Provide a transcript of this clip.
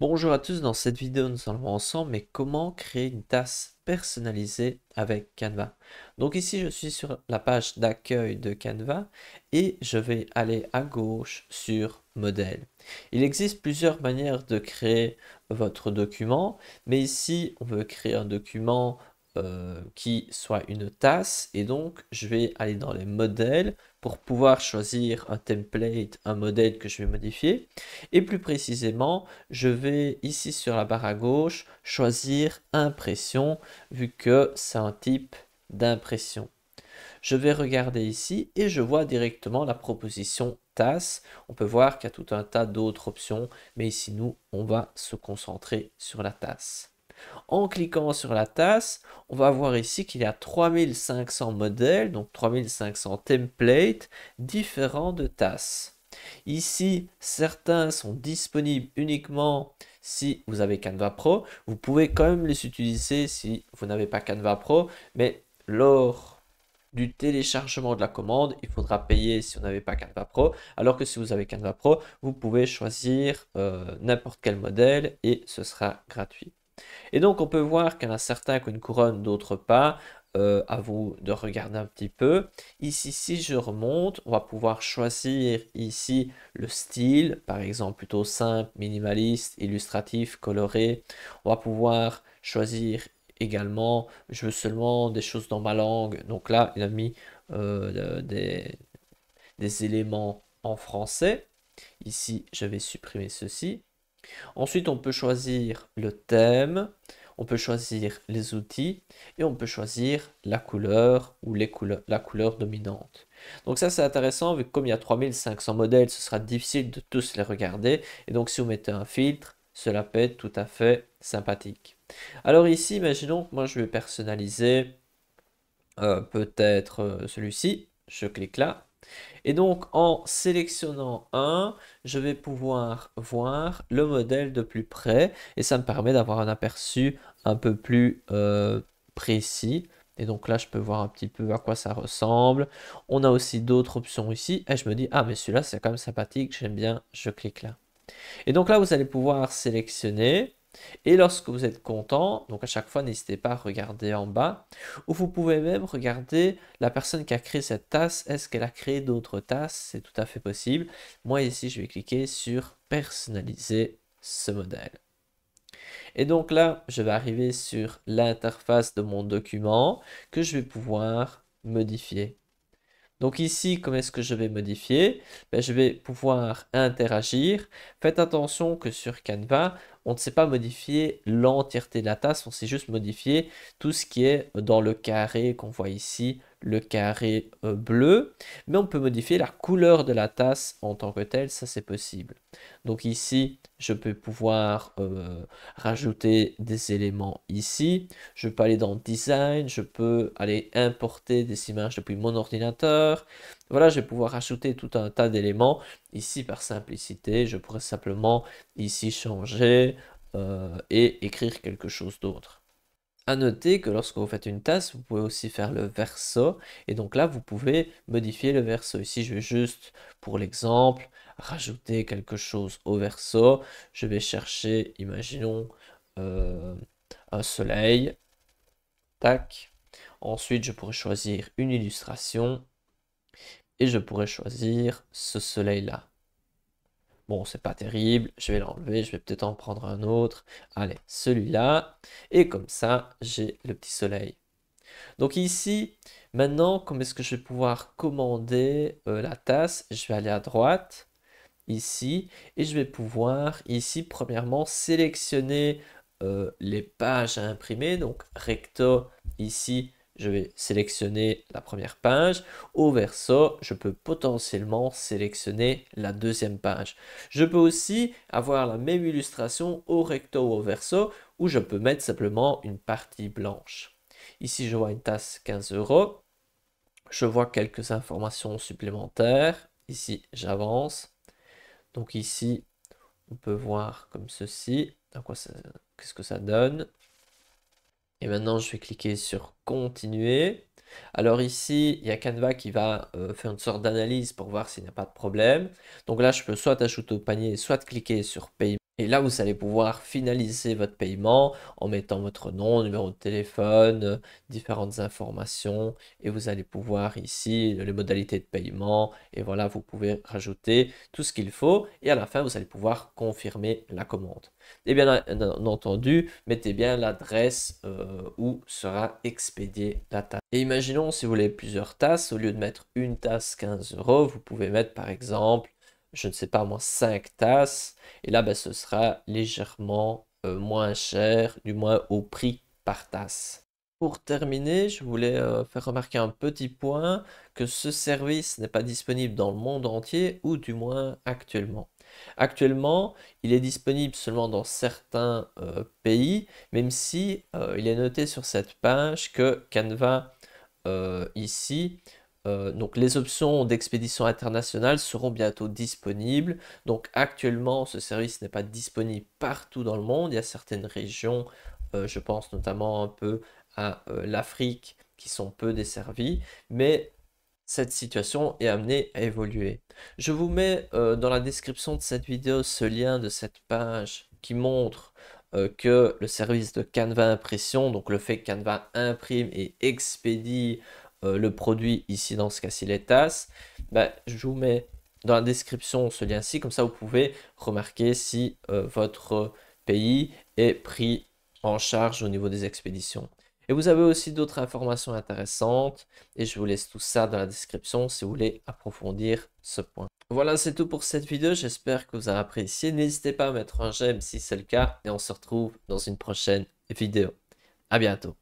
Bonjour à tous, dans cette vidéo nous allons voir ensemble mais comment créer une tasse personnalisée avec Canva. Donc ici je suis sur la page d'accueil de Canva et je vais aller à gauche sur modèle. Il existe plusieurs manières de créer votre document, mais ici on veut créer un document qui soit une tasse et donc je vais aller dans les modèles pour pouvoir choisir un template, un modèle que je vais modifier et plus précisément je vais ici sur la barre à gauche choisir impression vu que c'est un type d'impression. Je vais regarder ici et je vois directement la proposition tasse. On peut voir qu'il y a tout un tas d'autres options, mais ici nous on va se concentrer sur la tasse. En cliquant sur la tasse, on va voir ici qu'il y a 3500 modèles, donc 3500 templates différents de tasses. Ici, certains sont disponibles uniquement si vous avez Canva Pro. Vous pouvez quand même les utiliser si vous n'avez pas Canva Pro, mais lors du téléchargement de la commande, il faudra payer si vous n'avez pas Canva Pro, alors que si vous avez Canva Pro, vous pouvez choisir n'importe quel modèle et ce sera gratuit. Et donc on peut voir qu'il y en a certains qui ont une couronne, d'autres pas. À vous de regarder un petit peu. Ici, si je remonte, on va pouvoir choisir ici le style, par exemple plutôt simple, minimaliste, illustratif, coloré. On va pouvoir choisir également, je veux seulement des choses dans ma langue. Donc là, il a mis des éléments en français. Ici, je vais supprimer ceci. Ensuite, on peut choisir le thème, on peut choisir les outils et on peut choisir la couleur ou la couleur dominante. Donc ça, c'est intéressant vu que comme il y a 3500 modèles, ce sera difficile de tous les regarder. Et donc, si vous mettez un filtre, cela peut être tout à fait sympathique. Alors ici, imaginons que moi, je vais personnaliser peut-être celui-ci. Je clique là. Et donc, en sélectionnant un, je vais pouvoir voir le modèle de plus près et ça me permet d'avoir un aperçu un peu plus précis. Et donc là, je peux voir un petit peu à quoi ça ressemble. On a aussi d'autres options ici. Et je me dis, ah, mais celui-là, c'est quand même sympathique, j'aime bien, je clique là. Et donc là, vous allez pouvoir sélectionner. Et lorsque vous êtes content, donc à chaque fois, n'hésitez pas à regarder en bas, ou vous pouvez même regarder la personne qui a créé cette tasse, est-ce qu'elle a créé d'autres tasses? C'est tout à fait possible. Moi ici, je vais cliquer sur personnaliser ce modèle. Et donc là, je vais arriver sur l'interface de mon document que je vais pouvoir modifier. Donc ici, comment est-ce que je vais modifier? Ben, je vais pouvoir interagir. Faites attention que sur Canva, on ne sait pas modifier l'entièreté de la tasse, on sait juste modifier tout ce qui est dans le carré qu'on voit ici, le carré bleu. Mais on peut modifier la couleur de la tasse en tant que telle, ça c'est possible. Donc ici, je peux pouvoir rajouter des éléments ici. Je peux aller dans Design, je peux aller importer des images depuis mon ordinateur. Voilà, je vais pouvoir ajouter tout un tas d'éléments. Ici, par simplicité, je pourrais simplement ici changer et écrire quelque chose d'autre. À noter que lorsque vous faites une tasse, vous pouvez aussi faire le verso. Et donc là, vous pouvez modifier le verso. Ici, je vais juste, pour l'exemple, rajouter quelque chose au verso. Je vais chercher, imaginons, euh, un soleil. Tac. Ensuite, je pourrais choisir une illustration. Et je pourrais choisir ce soleil-là. Bon, c'est pas terrible, je vais l'enlever, je vais peut-être en prendre un autre. Allez, celui-là. Et comme ça, j'ai le petit soleil. Donc ici, maintenant, comment est-ce que je vais pouvoir commander la tasse? Je vais aller à droite, ici, et je vais pouvoir, ici, premièrement, sélectionner les pages à imprimer. Donc recto, ici, je vais sélectionner la première page. Au verso, je peux potentiellement sélectionner la deuxième page. Je peux aussi avoir la même illustration au recto ou au verso, où je peux mettre simplement une partie blanche. Ici, je vois une tasse 15 €. Je vois quelques informations supplémentaires. Ici, j'avance. Donc ici, on peut voir comme ceci. Qu'est-ce que ça donne? Et maintenant, je vais cliquer sur continuer. Alors ici, il y a Canva qui va faire une sorte d'analyse pour voir s'il n'y a pas de problème. Donc là, je peux soit ajouter au panier, soit cliquer sur payer. Et là, vous allez pouvoir finaliser votre paiement en mettant votre nom, numéro de téléphone, différentes informations. Et vous allez pouvoir ici, les modalités de paiement. Et voilà, vous pouvez rajouter tout ce qu'il faut. Et à la fin, vous allez pouvoir confirmer la commande. Et bien entendu, mettez bien l'adresse où sera expédiée la tasse. Et imaginons si vous voulez plusieurs tasses, au lieu de mettre une tasse 15 €, vous pouvez mettre par exemple, je ne sais pas moi, 5 tasses. Et là, ben, ce sera légèrement moins cher, du moins au prix par tasse. Pour terminer, je voulais faire remarquer un petit point, que ce service n'est pas disponible dans le monde entier, ou du moins actuellement. Actuellement, il est disponible seulement dans certains pays, même si il est noté sur cette page que Canva, ici, donc les options d'expédition internationale seront bientôt disponibles. Donc actuellement, ce service n'est pas disponible partout dans le monde. Il y a certaines régions, je pense notamment un peu à l'Afrique, qui sont peu desservies, mais cette situation est amenée à évoluer. Je vous mets dans la description de cette vidéo ce lien de cette page qui montre que le service de Canva Impression, donc le fait que Canva imprime et expédie le produit, ici dans ce cas-ci les tasses, ben, je vous mets dans la description ce lien-ci, comme ça vous pouvez remarquer si votre pays est pris en charge au niveau des expéditions. Et vous avez aussi d'autres informations intéressantes et je vous laisse tout ça dans la description si vous voulez approfondir ce point. Voilà, c'est tout pour cette vidéo, j'espère que vous avez apprécié. N'hésitez pas à mettre un j'aime si c'est le cas et on se retrouve dans une prochaine vidéo. À bientôt.